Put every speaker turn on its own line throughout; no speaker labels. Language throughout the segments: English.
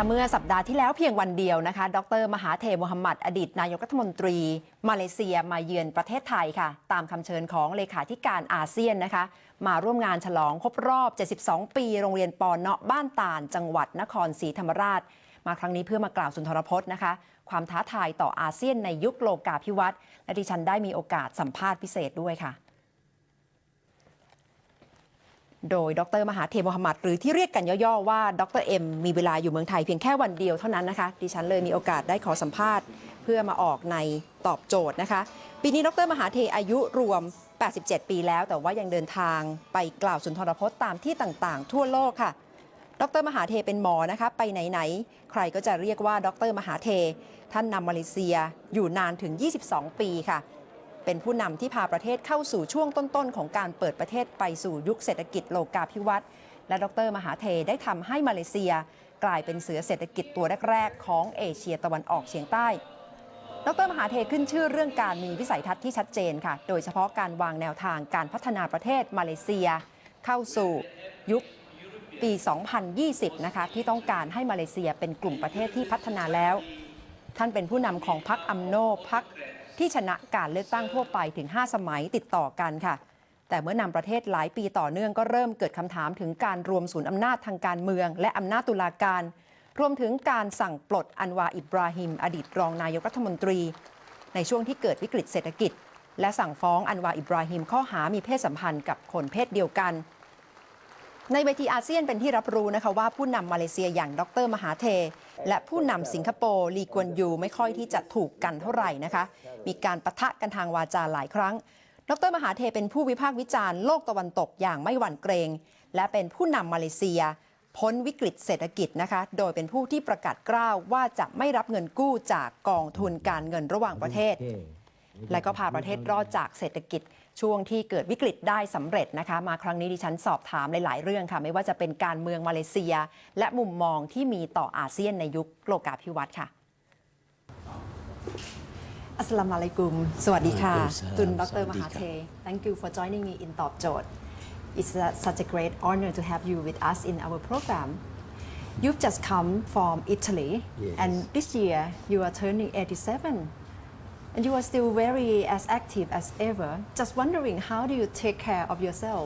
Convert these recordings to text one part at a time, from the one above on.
ค่ะเมื่อสัปดาห์ที่แล้วเพียงวันเดียวนะคะดร.มหาเทโมฮัมหมัดอดีตนายกรัฐมนตรีมาเลเซียมาเยือนประเทศไทยค่ะตามคำเชิญของเลขาธิการอาเซียนนะคะมาร่วมงานฉลองครบรอบ 72 ปีโรงเรียนป.เนาะบ้านตาลจังหวัดนครศรีธรรมราชมาครั้งนี้เพื่อมากล่าวสุนทรพจน์นะคะความท้าทายต่ออาเซียนในยุคโลกาภิวัตน์และดิฉันได้มีโอกาสสัมภาษณ์พิเศษด้วยค่ะโดยดร.มหาเทโมฮัมหมัดหรือที่เรียกกันย่อๆว่าดร.เอ็มมีเวลาอยู่เมืองไทยเพียงแค่วันเดียวเท่านั้นนะคะดิฉันเลยมีโอกาสได้ขอสัมภาษณ์เพื่อมาออกในตอบโจทย์นะคะปีนี้ดร.มหาเทอายุรวม 87 ปีแล้วแต่ว่ายังเดินทางไปกล่าวสุนทรพจน์ตามที่ต่างๆทั่วโลกค่ะดร.มหาเทเป็นหมอนะคะไปไหนๆใครก็จะเรียกว่าดร.มหาเทท่านนำมาเลเซียอยู่นานถึง 22 ปีค่ะเป็นผู้นำที่พาประเทศเข้าสู่ช่วงต้นๆของการเปิดประเทศไปสู่ยุคเศรษฐกิจโลกาภิวัตน์และดร.มหาเทได้ทำให้มาเลเซียกลายเป็นเสือเศรษฐกิจตัวแรกๆของเอเชียตะวันออกเฉียงใต้ดร.มหาเทขึ้นชื่อเรื่องการมีวิสัยทัศน์ที่ชัดเจนค่ะโดยเฉพาะการวางแนวทางการพัฒนาประเทศมาเลเซียเข้าสู่ยุคปี 2020 นะคะที่ต้องการให้มาเลเซียเป็นกลุ่มประเทศที่พัฒนาแล้วท่านเป็นผู้นำของพรรคอัมโนพรรคที่ชนะการเลือกตั้งทั่วไปถึง 5 สมัยติดต่อกันค่ะแต่เมื่อนำประเทศหลายปีต่อเนื่องก็เริ่มเกิดคำถามถึงการรวมศูนย์อำนาจทางการเมืองและอำนาจตุลาการรวมถึงการสั่งปลดอันวาอิบราฮิมอดีตรองนายกรัฐมนตรีในช่วงที่เกิดวิกฤตเศรษฐกิจและสั่งฟ้องอันวาอิบราฮิมข้อหามีเพศสัมพันธ์กับคนเพศเดียวกันในเวทีอาเซียนเป็นที่รับรู้นะคะว่าผู้นำมาเลเซียอย่างดร.มหาเทและผู้นำสิงคโปร์ลีกวนยูไม่ค่อยที่จะถูกกันเท่าไหร่นะคะมีการปะทะกันทางวาจาหลายครั้งดร.มหาเทเป็นผู้วิพากษ์วิจารณ์โลกตะวันตกอย่างไม่หวั่นเกรงและเป็นผู้นำมาเลเซียพ้นวิกฤตเศรษฐกิจนะคะโดยเป็นผู้ที่ประกาศกล้าวว่าจะไม่รับเงินกู้จากกองทุนการเงินระหว่างประเทศและก็พาประเทศรอดจากเศรษฐกิจช่วงที่เกิดวิกฤตได้สำเร็จนะคะมาครั้งนี้ดิฉันสอบถามหลายๆเรื่องค่ะไม่ว่าจะเป็นการเมืองมาเลเซียและมุมมองที่มีต่ออาเซียนในยุคโลกาภิวัตน์ค่ะอัสสลามุอะลัยกุมสวัสดีค่ะตุนดร.มหาเท Thank you for joining me in ตอบโจทย์ It's such a great honor to have you with us in our program. You've just come from Italy, and this year you are turning 87.And you are still very as active as ever. Just wondering, how do you take care of yourself?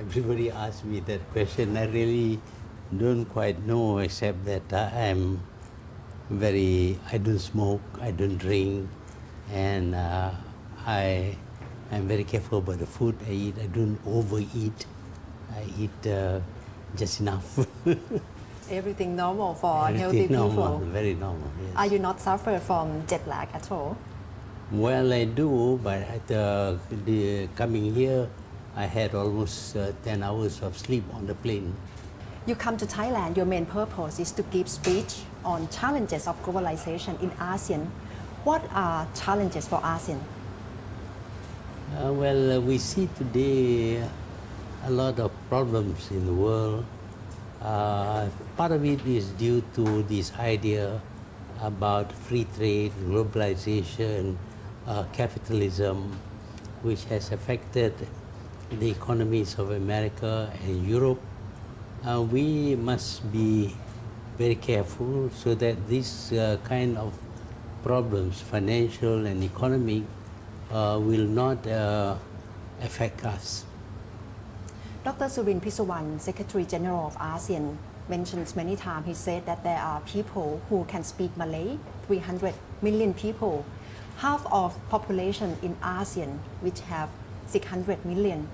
Everybody asks me that question. I really don't quite know, except that I don't smoke, I don't drink, and I'm very careful about the food I eat. I don't overeat. I eat just enough.
Everything normal for healthy
normal,
people.
Very normal. Yes.
Are you not suffer from jet lag at all?
Well, I do, but at the coming here, I had almost 10 hours of sleep on the plane.
You come to Thailand. Your main purpose is to give speech on challenges of globalization in ASEAN. What are challenges for ASEAN?
We see today a lot of problems in the world.Part of it is due to this idea about free trade, globalization, capitalism, which has affected the economies of America and Europe. We must be very careful so that this kind of problems, financial and economic, will not affect us.Dr.
Surin Pisuwan, Secretary General of ASEAN, mentions many times. He said that there are people who can speak Malay, 300 million people, half of population in ASEAN, which have 600 million.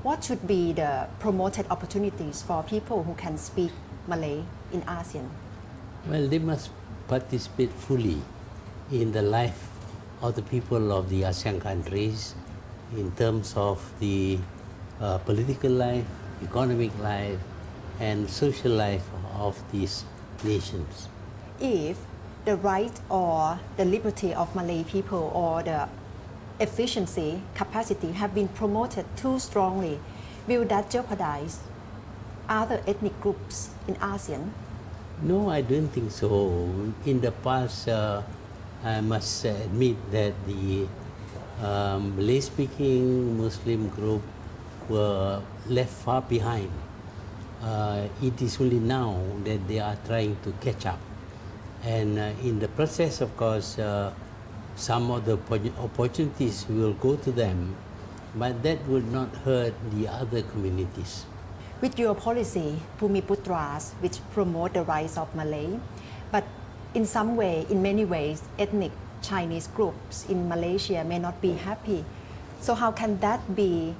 What should be the promoted opportunities for people who can speak Malay in ASEAN?
Well, they must participate fully in the life of the people of the ASEAN countries in terms of the political life, economic life, and social life of these nations.
If the right or the liberty of Malay people or the efficiency, capacity have been promoted too strongly, will that jeopardize other ethnic groups in ASEAN?
No, I don't think so. In the past, I must admit that the Malay-speaking Muslim group were left far behind It is only now that they are trying to catch up. And in the process, of course, some of the opportunities will go to them, but that would not hurt the other communities.
With your policy, Bhumiputras, which promote the rights of Malay, but in some way, in many ways, ethnic Chinese groups in Malaysia may not be happy. So how can that be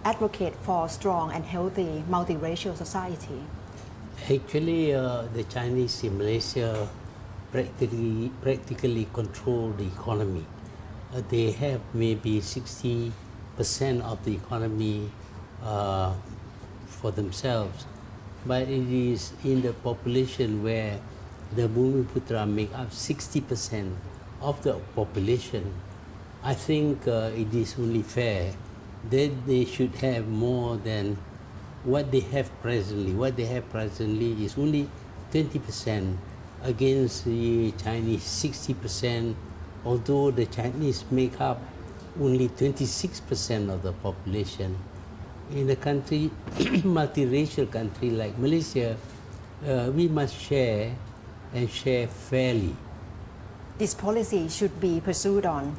advocate for strong and healthy multiracial society?
Actually, the Chinese in Malaysia practically control the economy. They have maybe 60% of the economy for themselves, but it is in the population where the Bumiputra make up 60% of the population. I think it is only fair that they should have more than what they have presently. What they have presently is only 20% against the Chinese 60%, although the Chinese make up only 26% of the population. In a country, multiracial country like Malaysia, we must share and share fairly.
This policy should be pursued on.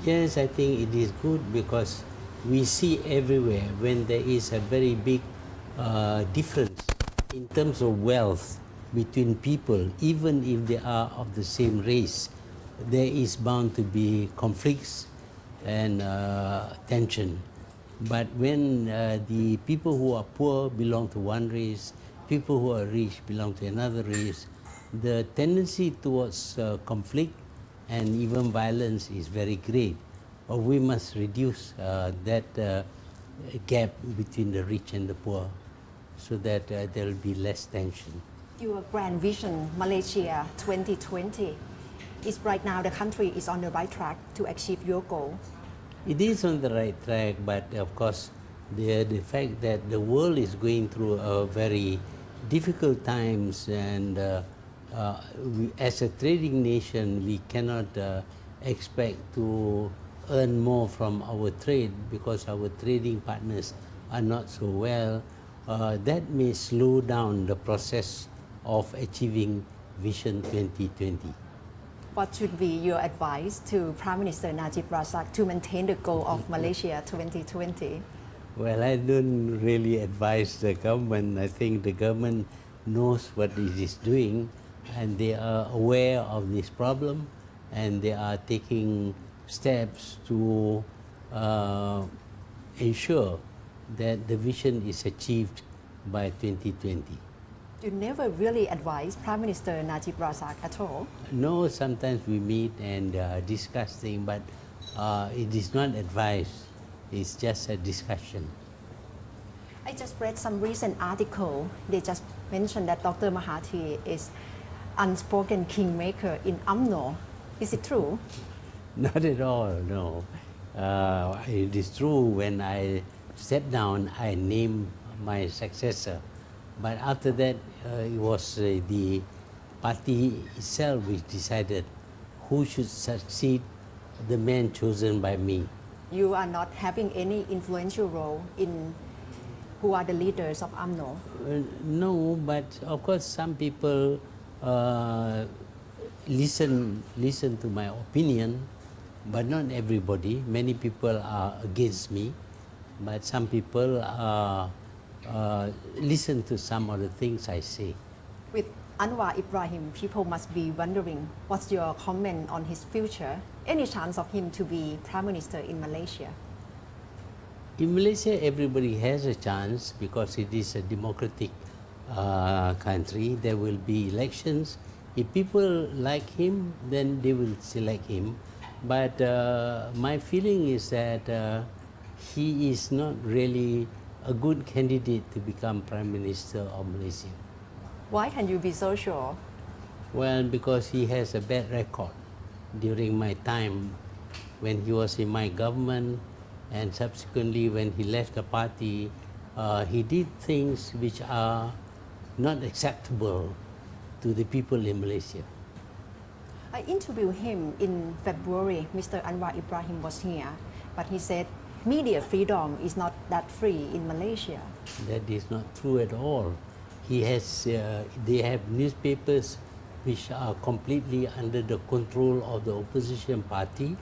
Yes, I think it is good because we see everywhere when there is a very big difference in terms of wealth between people, even if they are of the same race, there is bound to be conflicts and tension. But when the people who are poor belong to one race, people who are rich belong to another race, the tendency towards conflict and even violence is very great. But we must reduce that gap between the rich and the poor so that there will be less tension.
Your grand vision, Malaysia 2020, is right now the country is on the right track to achieve your goal.
It is on the right track, but of course, the fact that the world is going through a very difficult times, and as a trading nation, we cannot expect to earn more from our trade because our trading partners are not so well. That may slow down the process of achieving Vision 2020.
What should be your advice to Prime Minister Najib Razak to maintain the goal of Malaysia 2020?
Well, I don't really advise the government. I think the government knows what it is doing and they are aware of this problem and they are taking steps to ensure that the vision is achieved by 2020.
You never really advise Prime Minister Najib Razak at all?
No, sometimes we meet and discuss things, but it is not advice, it's just a discussion.
I just read some recent article. They just mentioned that Dr. Mahathir is unspoken kingmaker in UMNO. Is it true?
Not at all, no. It is true when I stepped down, I named my successor. But after that, it was the party itself which decided who should succeed the man chosen by me.
You are not having any influential role in who are the leaders of UMNO?
No, but of course some people listen to my opinion, but not everybody. Many people are against me, but some people listen to some of the things I say.
With Anwar Ibrahim, people must be wondering what's your comment on his future? Any chance of him to be Prime Minister in Malaysia?
In Malaysia, everybody has a chance because it is a democratic country. There will be elections. If people like him, then they will select him. But my feeling is that he is not really a good candidate to become Prime Minister of Malaysia.
Why can you be so sure?
Well, because he has a bad record during my time when he was in my government, and subsequently when he left the party, he did things which are not acceptable to the people in Malaysia.
I interviewed him in February. Mr. Anwar Ibrahim was here, but he said media freedom is not that free in Malaysia.
That is not true at all. He has, they have newspapers which are completely under the control of the opposition party,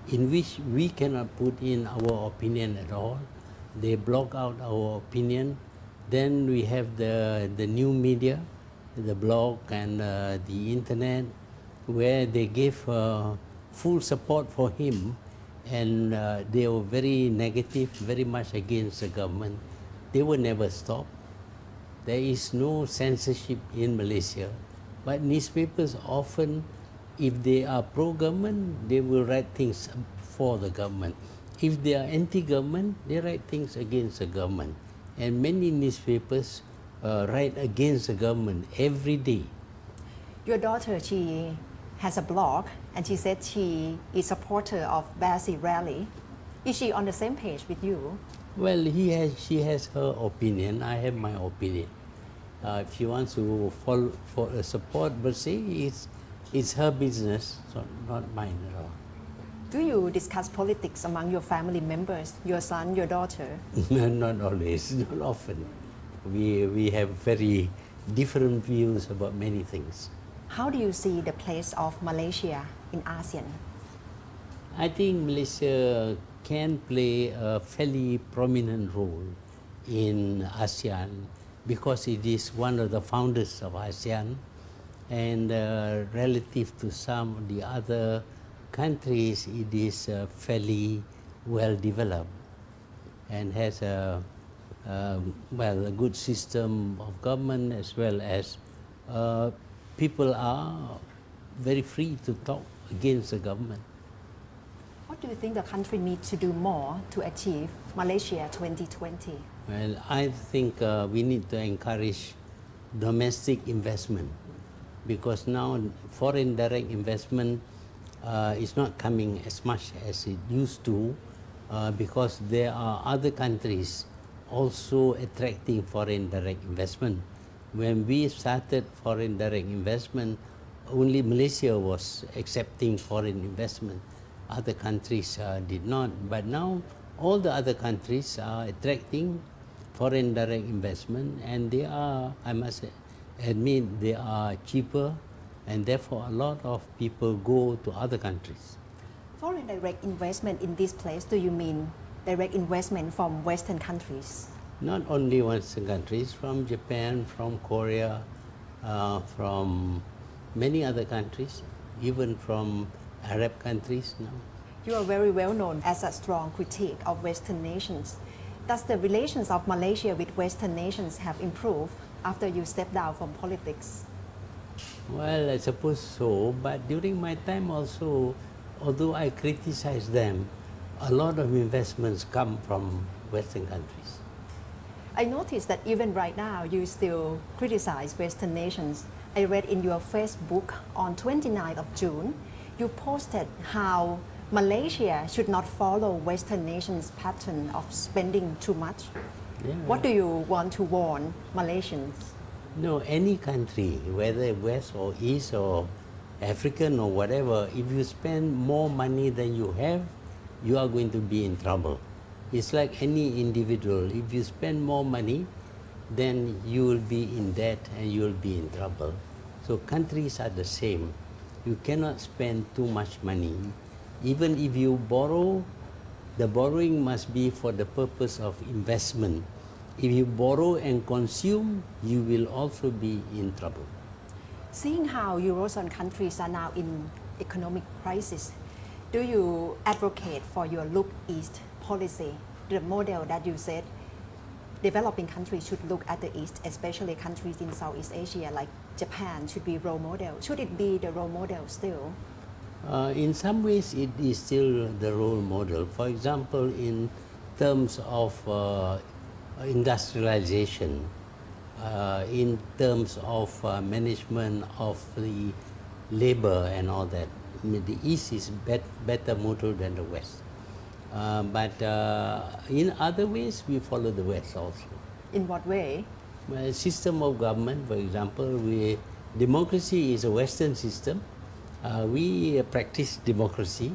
in which we cannot put in our opinion at all. They block out our opinion. Then we have the new media, the blog and the internet, where they gave full support for him, and they were very negative, very much against the government. They will never stop. There is no censorship in Malaysia, but newspapers often, if they are pro-government, they will write things for the government. If they are anti-government, they write things against the government. And many newspapers write against the government every day.
Your daughter, she has a blog, and she said she is a supporter of Basi rally. Is she on the same page with you?
Well, she has her opinion. I have my opinion. If she wants to support Basi, it's her business, so not mine at all.
Do you discuss politics among your family members, your son, your daughter?
Not always, not often. We have very different views about many things.
How do you see the place of Malaysia in ASEAN?
I think Malaysia can play a fairly prominent role in ASEAN because it is one of the founders of ASEAN, and relative to some of the other countries, it is fairly well developed and has a good system of government, as well as people are very free to talk against the government.
What do you think the country needs to do more to achieve Malaysia 2020?
Well, I think we need to encourage domestic investment, because now foreign direct investment is not coming as much as it used to, because there are other countries also attracting foreign direct investment. When we started foreign direct investment, only Malaysia was accepting foreign investment. Other countries did not. But now all the other countries are attracting foreign direct investment, and they are, I must admit, they are cheaper, and therefore a lot of people go to other countries.
Foreign direct investment in this place, do you mean direct investment from Western countries?
Not only Western countries, from Japan, from Korea, from many other countries, even from Arab countries now.
You are very well known as a strong critic of Western nations. Does the relations of Malaysia with Western nations have improved after you stepped down from politics?
Well, I suppose so, but during my time also, although I criticize them, a lot of investments come from Western countries.
I noticed that even right now you still criticize Western nations. I read in your Facebook on 29th of June, you posted how Malaysia should not follow Western nations' pattern of spending too much.
Yeah.
What do you want to warn Malaysians?
No, any country, whether West or East or African or whatever, if you spend more money than you have, you are going to be in trouble. It's like any individual. If you spend more money, then you will be in debt and you will be in trouble. So countries are the same. You cannot spend too much money. Even if you borrow, the borrowing must be for the purpose of investment. If you borrow and consume, you will also be in trouble.
Seeing how Eurozone countries are now in economic crisis, do you advocate for your Look East policy, the model that you said developing countries should look at the East, especially countries in Southeast Asia like Japan should be role model? Should it be the role model still?
In some ways, it is still the role model. For example, in terms of industrialization, in terms of management of the labor and all that, I mean, the East is better model than the West. But in other ways, we follow the West also.
In what way?
Well, system of government, for example, democracy is a Western system. We practice democracy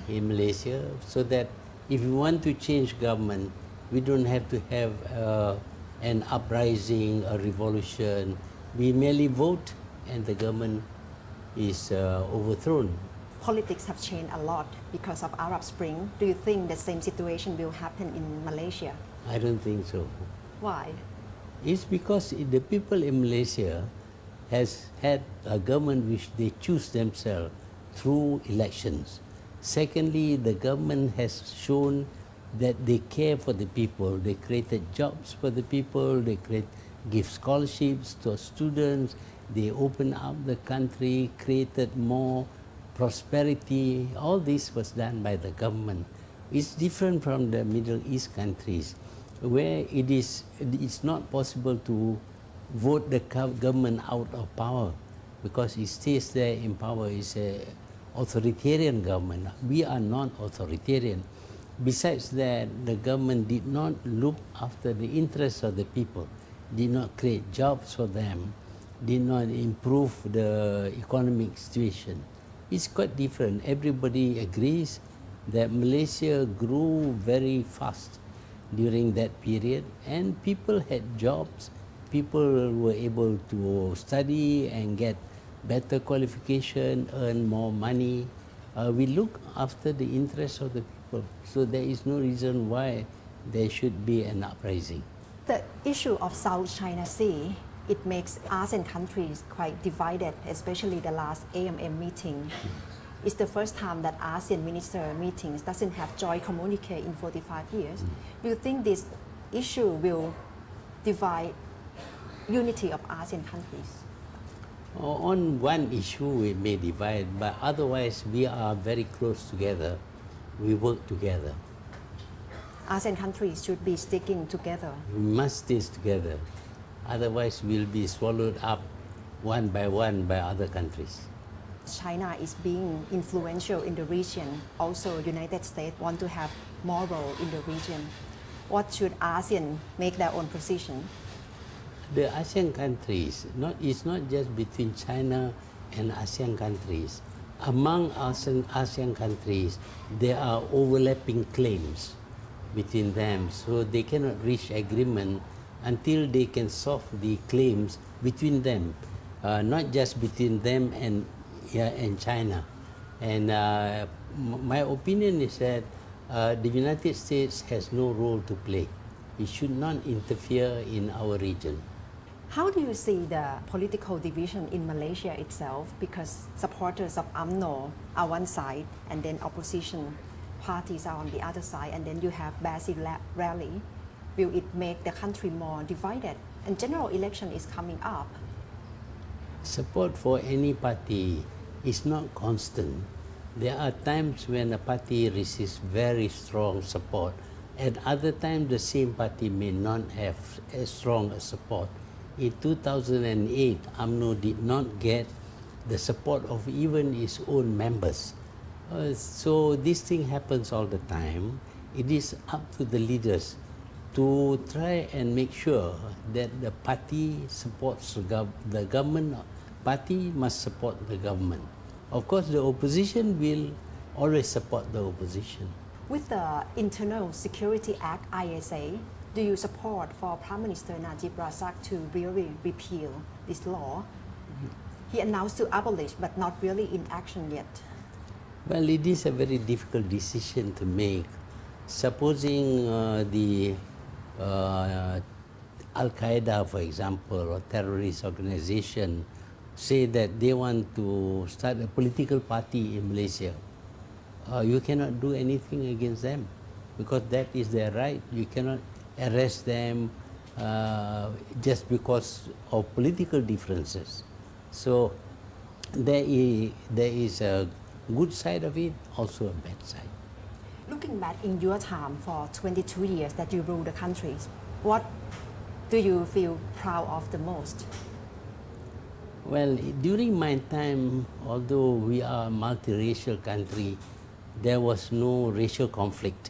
in Malaysia, so that if we want to change government, we don't have to have an uprising, a revolution. We merely vote and the government is overthrown.
Politics have changed a lot because of Arab Spring. Do you think the same situation will happen in Malaysia?
I don't think so.
Why?
It's because the people in Malaysia has had a government which they choose themselves through elections. Secondly, the government has shown that they care for the people. They created jobs for the people. They give scholarships to students. They opened up the country, created more prosperity. All this was done by the government. It's different from the Middle East countries, where it's not possible to vote the government out of power because it stays there in power. It's an authoritarian government. We are not authoritarian. Besides that, the government did not look after the interests of the people, did not create jobs for them, did not improve the economic situation. It's quite different. Everybody agrees that Malaysia grew very fast during that period and people had jobs. People were able to study and get better qualification, earn more money. We look after the interests of the people. So there is no reason why there should be an uprising.
The issue of South China Sea, it makes ASEAN countries quite divided, especially the last AMM meeting. It's the first time that ASEAN minister meetings doesn't have joint communique in 45 years. Do you think this issue will divide unity of ASEAN countries?
On one issue we may divide, but otherwise we are very close together. We work together.
ASEAN countries should be sticking together.
We must stay together. Otherwise we'll be swallowed up one by other countries.
China is being influential in the region. Also, United States want to have more role in the region. What should ASEAN make their own position?
The ASEAN countries, it's not just between China and ASEAN countries. Among ASEAN countries, there are overlapping claims between them, so they cannot reach agreement until they can solve the claims between them, not just between them and China. And my opinion is that the United States has no role to play. It should not interfere in our region.
How do you see the political division in Malaysia itself? Because supporters of UMNO are one side, and then opposition parties are on the other side, and then you have Basil rally. Will it make the country more divided? And general election is coming up.
Support for any party is not constant. There are times when a party receives very strong support. At other times, the same party may not have as strong a support. In 2008, UMNO did not get the support of even its own members. So this thing happens all the time. It is up to the leaders to try and make sure that the party supports the government. Party must support the government. Of course, the opposition will always support the opposition.
With the Internal Security Act, ISA, do you support for Prime Minister Najib Razak to really repeal this law? He announced to abolish, but not really in action yet.
Well, it is a very difficult decision to make. Supposing the Al-Qaeda, for example, or terrorist organization, say that they want to start a political party in Malaysia, you cannot do anything against them because that is their right. You cannot arrest them just because of political differences. So there is a good side of it, also a bad side.
Looking back in your time for 22 years that you ruled the country, what do you feel proud of the most?
Well, during my time, although we are a multiracial country, there was no racial conflict.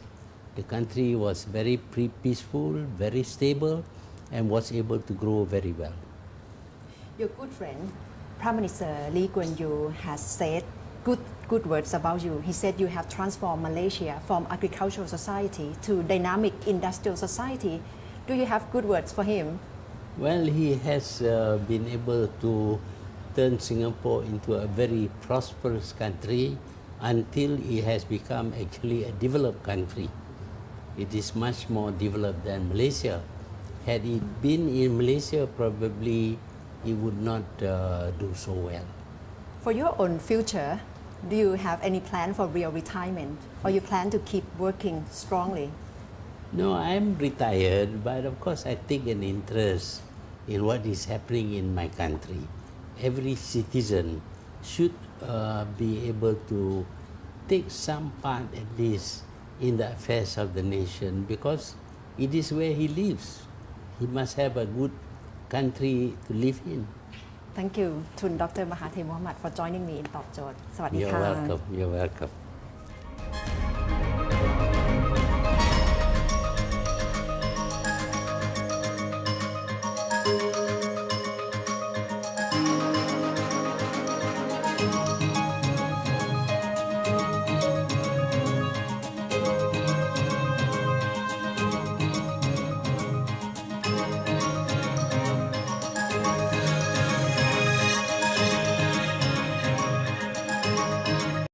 The country was very peaceful, very stable, and was able to grow very well.
Your good friend, Prime Minister Lee Kuan Yew, has said good words about you. He said you have transformed Malaysia from agricultural society to dynamic industrial society. Do you have good words for him?
Well, he has been able to turn Singapore into a very prosperous country until it has become actually a developed country. It is much more developed than Malaysia. Had it been in Malaysia, probably it would not do so well.
For your own future, do you have any plan for real retirement, or you plan to keep working strongly?
No, I'm retired, but of course I take an interest in what is happening in my country. Every citizen should be able to take some part at least in the affairs of the nation because it is where he lives. He must have a good country to live in.
Thank you ทุน Dr. มหาเทร Mohamad for joining me in ตอบโจทย์ สวัสดีค่ะ
You're welcome. You're welcome.